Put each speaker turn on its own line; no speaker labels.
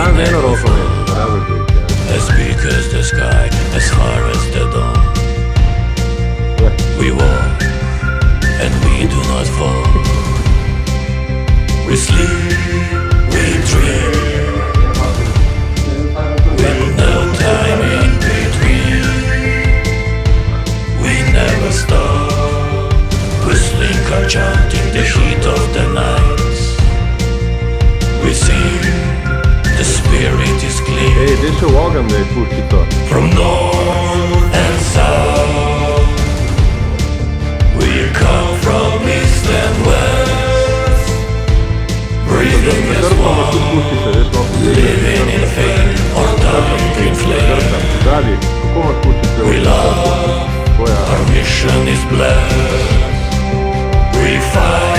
Samo za jedno roko ne, rabiš biti.
as big as the sky, as far as the dawn. We walk and we do not fall. We sleep, we dream, with no time in between. We never stop, whistling or chanting the heat of the night. We sing, the spirit is clear.
Ej, gdje še v ogen da je pušti to?
From north and south, we come from east and west, breathing as
Krpamo tu
one,
pušti se, veš, malo
living in fame or dying in flame.
Dragi, kako imaš pušti se?
We love,
Tvoja...
our mission is blessed. We fight